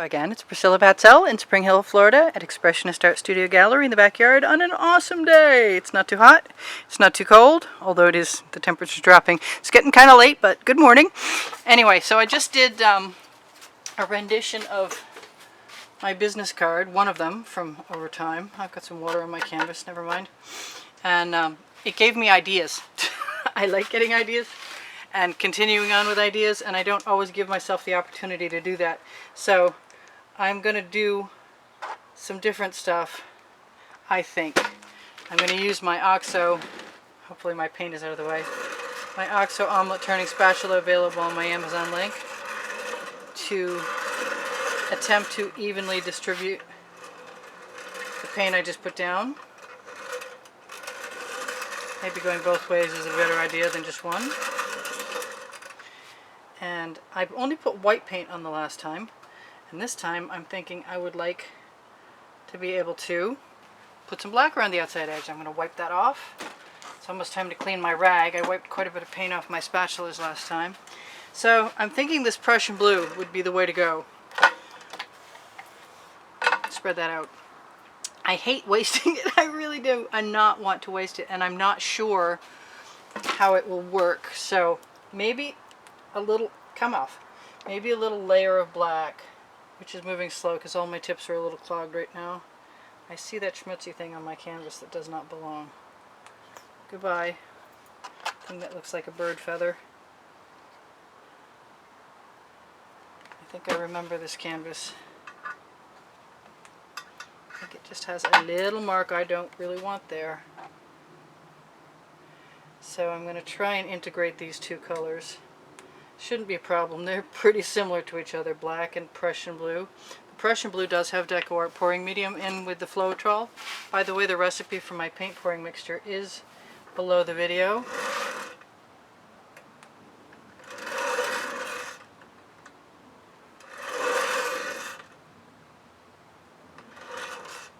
Again, it's Priscilla Batzell in Spring Hill, Florida at Expressionist Art Studio Gallery in the backyard on an awesome day. It's not too hot, it's not too cold, although it is, the temperature's dropping. It's getting kind of late, but good morning. Anyway, so I just did a rendition of my business card, one of them from over time. I've got some water on my canvas, never mind. And it gave me ideas. I like getting ideas and continuing on with ideas, and I don't always give myself the opportunity to do that. So I'm going to do some different stuff, I think. I'm going to use my OXO, hopefully my paint is out of the way, my OXO omelet turning spatula available on my Amazon link to attempt to evenly distribute the paint I just put down. Maybe going both ways is a better idea than just one. And I've only put white paint on the last time. And this time I'm thinking I would like to be able to put some black around the outside edge. I'm going to wipe that off. It's almost time to clean my rag. I wiped quite a bit of paint off my spatulas last time. So I'm thinking this Prussian blue would be the way to go. Spread that out. I hate wasting it. I really do. I not want to waste it, and I'm not sure how it will work. So maybe a little, come off, maybe a little layer of black, which is moving slow because all my tips are a little clogged right now. I see that schmutzy thing on my canvas that does not belong. Goodbye. Thing that looks like a bird feather. I think I remember this canvas. I think it just has a little mark I don't really want there. So I'm going to try and integrate these two colors. Shouldn't be a problem. They're pretty similar to each other, black and Prussian blue. The Prussian blue does have Deco Art pouring medium in with the Floetrol. By the way, the recipe for my paint pouring mixture is below the video.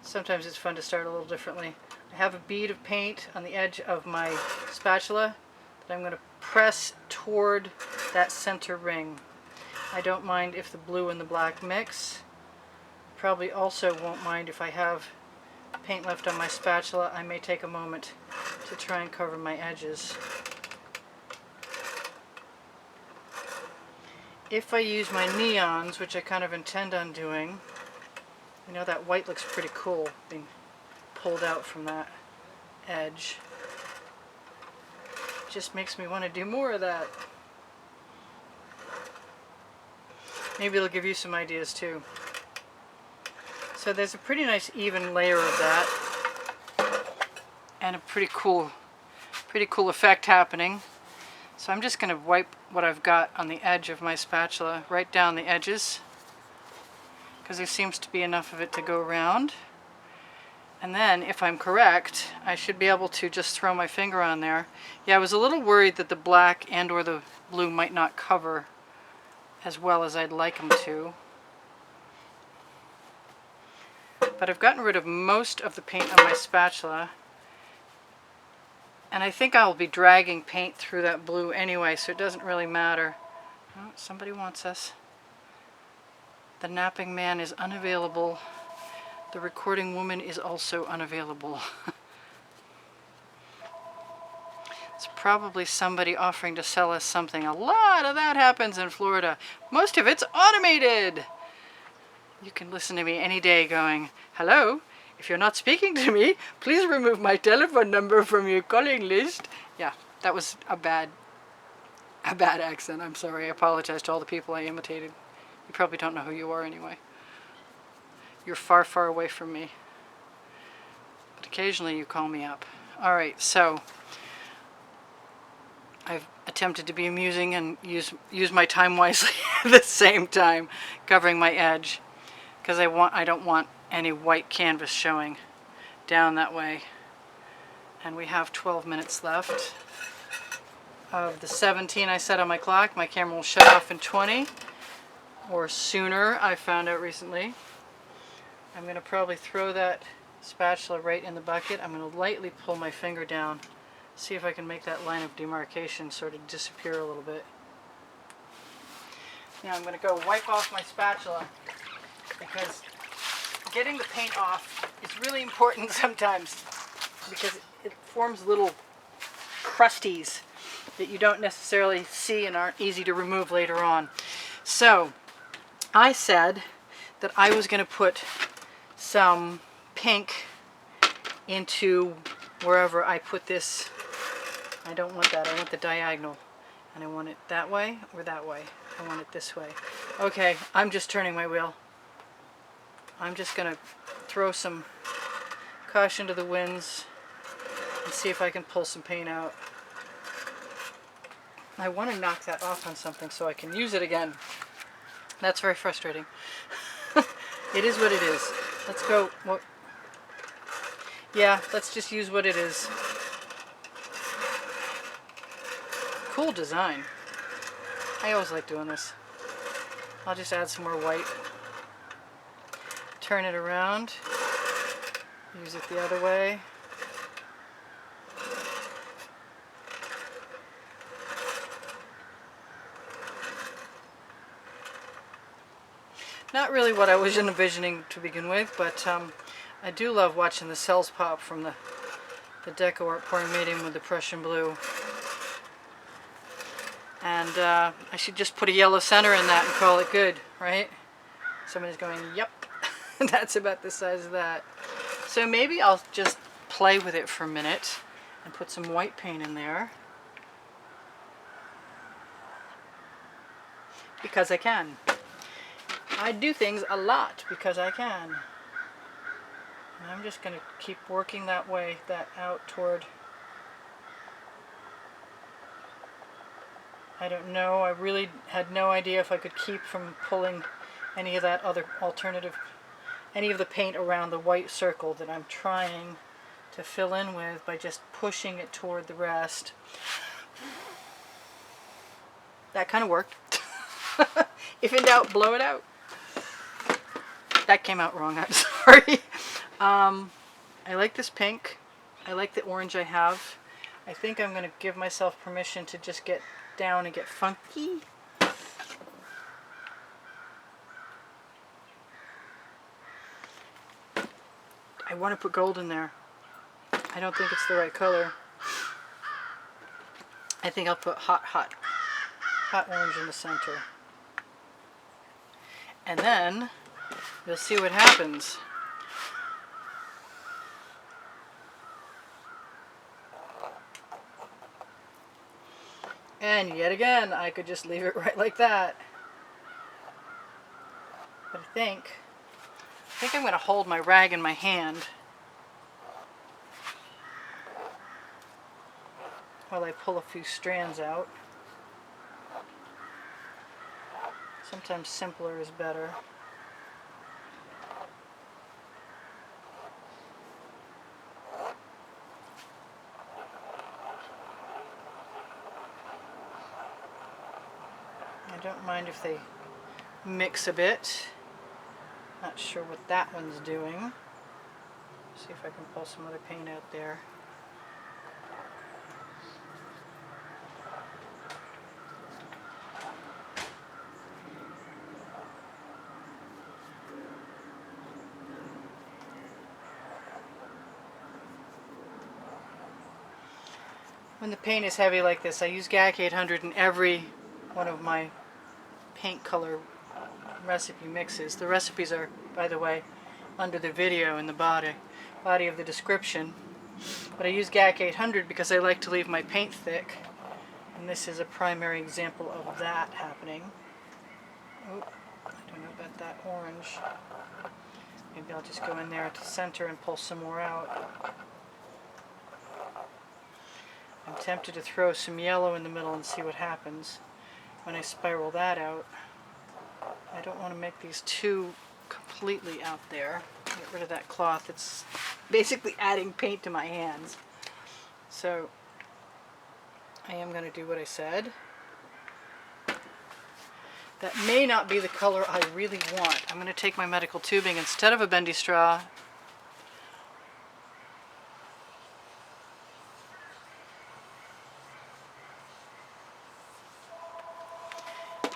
Sometimes it's fun to start a little differently. I have a bead of paint on the edge of my spatula that I'm going to press toward that center ring. I don't mind if the blue and the black mix. Probably also won't mind if I have paint left on my spatula. I may take a moment to try and cover my edges. If I use my neons, which I kind of intend on doing, you know, that white looks pretty cool being pulled out from that edge. It just makes me want to do more of that. Maybe it'll give you some ideas too. So there's a pretty nice even layer of that and a pretty cool effect happening. So I'm just going to wipe what I've got on the edge of my spatula right down the edges, because there seems to be enough of it to go around. And then, if I'm correct, I should be able to just throw my finger on there. Yeah, I was a little worried that the black and or the blue might not cover as well as I'd like them to. But I've gotten rid of most of the paint on my spatula. And I think I'll be dragging paint through that blue anyway, so it doesn't really matter. Oh, somebody wants us. The napping man is unavailable. The recording woman is also unavailable. It's probably somebody offering to sell us something. A lot of that happens in Florida. Most of it's automated. You can listen to me any day going, "Hello, if you're not speaking to me, please remove my telephone number from your calling list." Yeah, that was a bad accent. I'm sorry. I apologize to all the people I imitated. You probably don't know who you are anyway. You're far, far away from me. But occasionally you call me up. Alright, so I've attempted to be amusing and use my time wisely at the same time, covering my edge, because I don't want any white canvas showing down that way. And we have 12 minutes left of the 17 I set on my clock. My camera will shut off in 20 or sooner, I found out recently. I'm going to probably throw that spatula right in the bucket. I'm going to lightly pull my finger down, see if I can make that line of demarcation sort of disappear a little bit. Now I'm going to go wipe off my spatula because getting the paint off is really important sometimes because it forms little crusties that you don't necessarily see and aren't easy to remove later on. So I said that I was going to put some pink into wherever I put this. I don't want that. I want the diagonal. And I want it that way or that way. I want it this way. Okay, I'm just turning my wheel. I'm just going to throw some caution to the winds and see if I can pull some paint out. I want to knock that off on something so I can use it again. That's very frustrating. It is what it is. Let's go. What? Yeah, let's just use what it is. Cool design. I always like doing this. I'll just add some more white. Turn it around. Use it the other way. Not really what I was envisioning to begin with, but I do love watching the cells pop from the deco art pouring medium with the Prussian blue. And I should just put a yellow center in that and call it good, right? Somebody's going, yep, that's about the size of that. So maybe I'll just play with it for a minute and put some white paint in there. Because I can. I do things a lot because I can. And I'm just going to keep working that way, that out toward... I don't know. I really had no idea if I could keep from pulling any of that other alternative, any of the paint around the white circle that I'm trying to fill in with by just pushing it toward the rest. That kind of worked. If in doubt, blow it out. That came out wrong, I'm sorry. I like this pink. I like the orange I have. I think I'm going to give myself permission to just get down and get funky. I want to put gold in there. I don't think it's the right color. I think I'll put hot orange in the center. And then you'll see what happens. And yet again, I could just leave it right like that. But I think I'm going to hold my rag in my hand while I pull a few strands out. Sometimes simpler is better. I don't mind if they mix a bit. Not sure what that one's doing. See if I can pull some other paint out there. When the paint is heavy like this, I use GAC 800 in every one of my paint color recipe mixes. The recipes are, by the way, under the video in the body of the description. But I use GAC 800 because I like to leave my paint thick, and this is a primary example of that happening. Oh, I don't know about that orange. Maybe I'll just go in there at the center and pull some more out. I'm tempted to throw some yellow in the middle and see what happens when I spiral that out. I don't want to make these too completely out there. Get rid of that cloth. It's basically adding paint to my hands. So I am going to do what I said. That may not be the color I really want. I'm going to take my medical tubing instead of a bendy straw.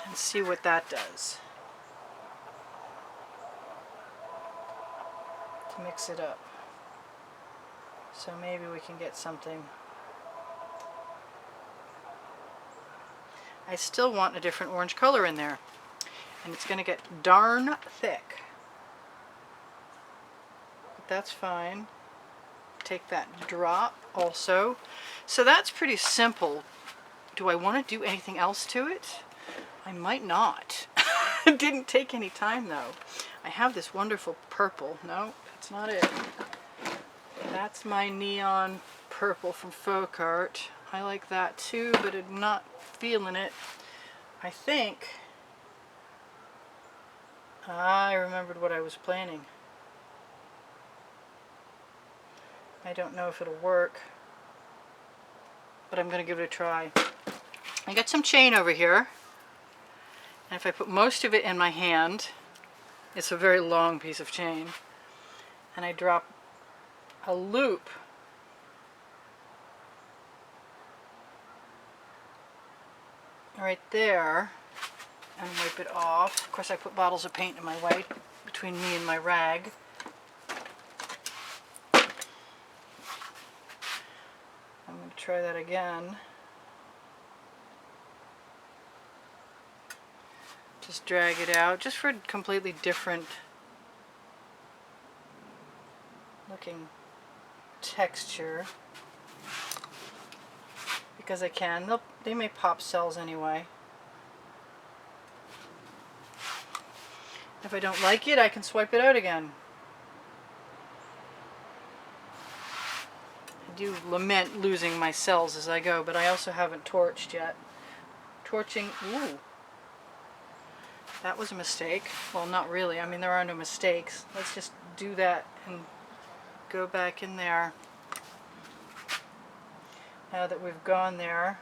And see what that does. to mix it up. So maybe we can get something. I still want a different orange color in there, and it's going to get darn thick. But that's fine. Take that drop also. So that's pretty simple. Do I want to do anything else to it? I might not. It didn't take any time though. I have this wonderful purple. No, that's not it. That's my neon purple from Folk Art. I like that too, but I'm not feeling it. I think I remembered what I was planning. I don't know if it'll work, but I'm going to give it a try. I got some chain over here, and if I put most of it in my hand, it's a very long piece of chain, and I drop a loop right there and wipe it off. Of course, I put bottles of paint in my way between me and my rag. I'm going to try that again. Just drag it out, just for a completely different looking texture. Because I can. They may pop cells anyway. If I don't like it, I can swipe it out again. I do lament losing my cells as I go, but I also haven't torched yet. Torching, ooh. That was a mistake. Well, not really. I mean, there are no mistakes. Let's just do that and go back in there. Now that we've gone there,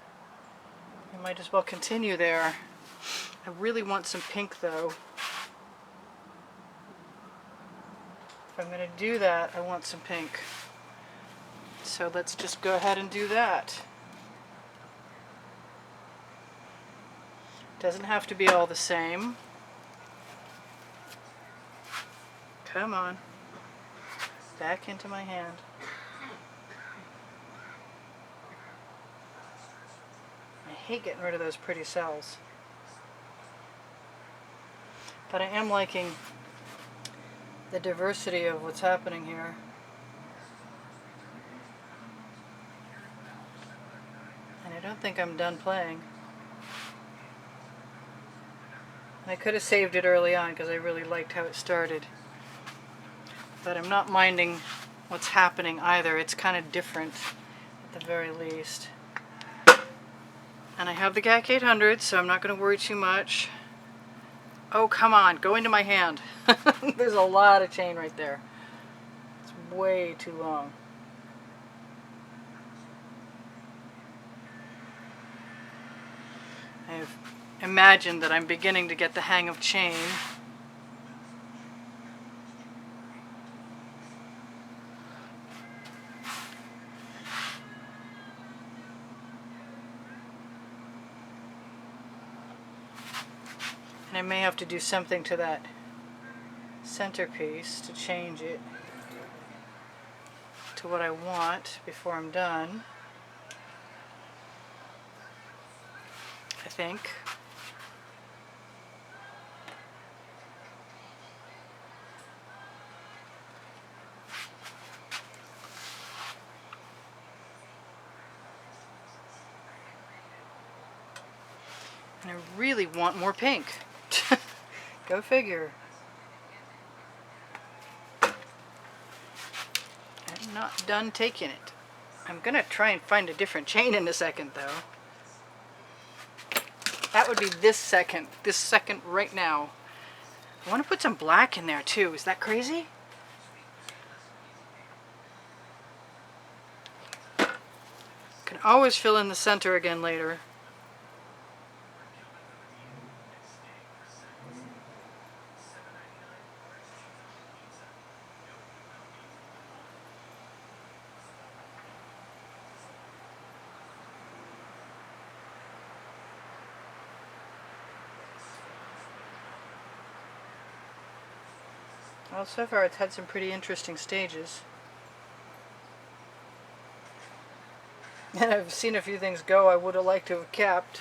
we might as well continue there. I really want some pink though. If I'm going to do that, I want some pink. So let's just go ahead and do that. Doesn't have to be all the same. Come on. Back into my hand. I hate getting rid of those pretty cells. But I am liking the diversity of what's happening here. And I don't think I'm done playing. I could have saved it early on because I really liked how it started. But I'm not minding what's happening either. It's kind of different at the very least. And I have the GAC 800, so I'm not going to worry too much. Oh, come on, go into my hand. There's a lot of chain right there. It's way too long. I've imagined that I'm beginning to get the hang of chain. And I may have to do something to that centerpiece to change it to what I want before I'm done. I think. And I really want more pink. Go figure. I'm not done taking it. I'm going to try and find a different chain in a second though. That would be this second right now. I want to put some black in there too. Is that crazy? Can always fill in the center again later. Well, so far it's had some pretty interesting stages. And I've seen a few things go I would have liked to have kept.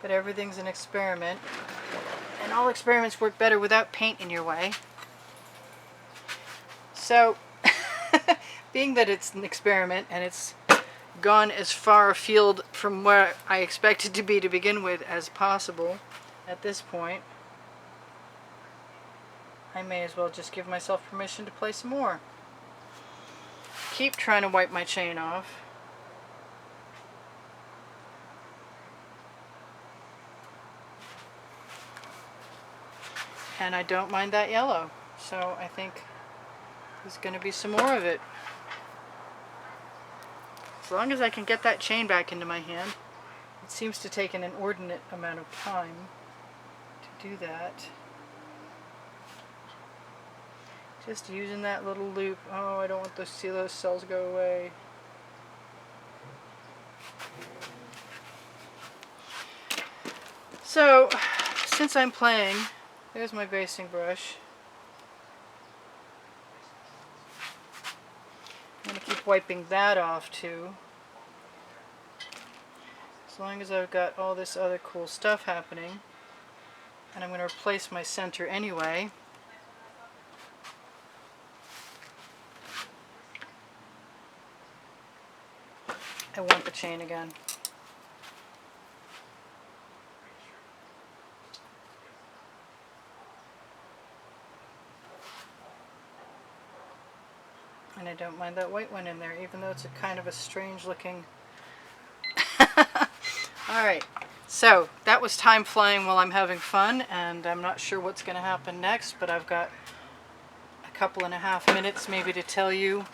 But everything's an experiment. And all experiments work better without paint in your way. So, being that it's an experiment and it's gone as far afield from where I expected to be to begin with as possible at this point, I may as well just give myself permission to play some more. Keep trying to wipe my chain off. And I don't mind that yellow, so I think there's going to be some more of it. As long as I can get that chain back into my hand. It seems to take an inordinate amount of time to do that. Just using that little loop. Oh, I don't want to see those cells go away. So, since I'm playing, there's my basting brush. I'm going to keep wiping that off too. As long as I've got all this other cool stuff happening. And I'm going to replace my center anyway. I want the chain again. And I don't mind that white one in there, even though it's a kind of a strange looking... Alright, so that was time flying while I'm having fun, and I'm not sure what's going to happen next, but I've got a couple and a half minutes maybe to tell you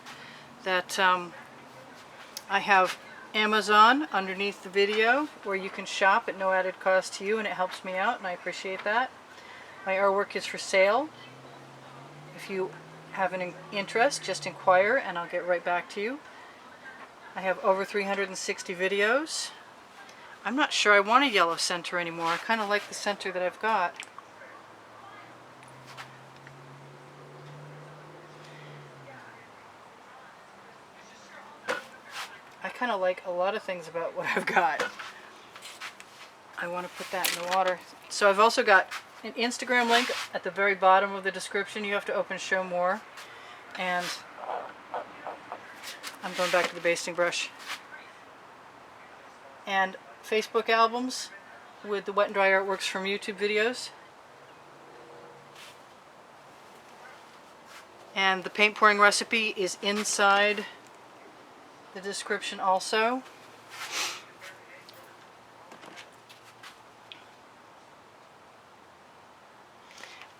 that I have Amazon underneath the video where you can shop at no added cost to you, and it helps me out, and I appreciate that. My artwork is for sale. If you have an interest, just inquire and I'll get right back to you. I have over 360 videos. I'm not sure I want a yellow center anymore. I kind of like the center that I've got. I kind of like a lot of things about what I've got. I want to put that in the water. So I've also got an Instagram link at the very bottom of the description. You have to open show more. And I'm going back to the basting brush. And Facebook albums with the wet and dry artworks from YouTube videos. And the paint pouring recipe is inside the description also.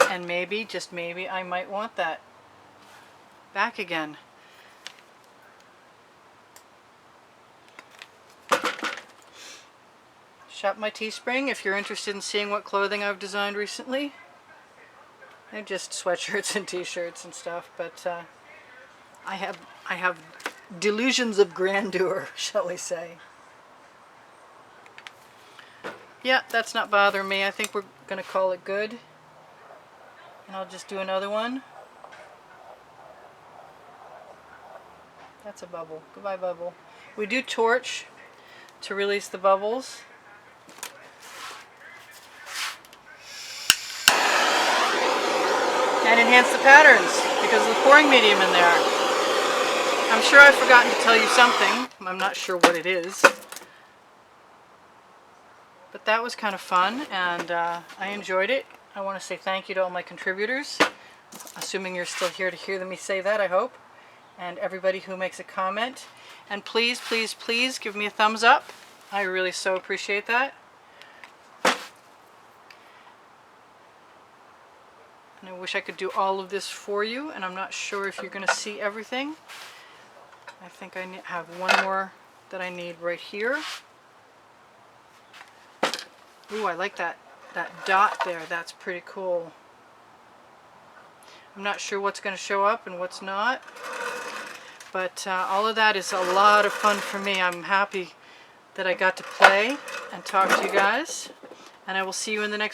And maybe, just maybe, I might want that back again. Shop my Teespring if you're interested in seeing what clothing I've designed recently. They're just sweatshirts and t-shirts and stuff, but I have delusions of grandeur, shall we say. Yeah, that's not bothering me. I think we're going to call it good. And I'll just do another one. That's a bubble. Goodbye, bubble. We do torch to release the bubbles. And enhance the patterns because of the pouring medium in there. I'm sure I've forgotten to tell you something. I'm not sure what it is. But that was kind of fun, and I enjoyed it. I want to say thank you to all my contributors, assuming you're still here to hear me say that, I hope, and everybody who makes a comment. And please, please, please give me a thumbs up. I really so appreciate that. And I wish I could do all of this for you, and I'm not sure if you're going to see everything. I think I have one more that I need right here. Ooh, I like that dot there. That's pretty cool. I'm not sure what's going to show up and what's not, but all of that is a lot of fun for me. I'm happy that I got to play and talk to you guys, and I will see you in the next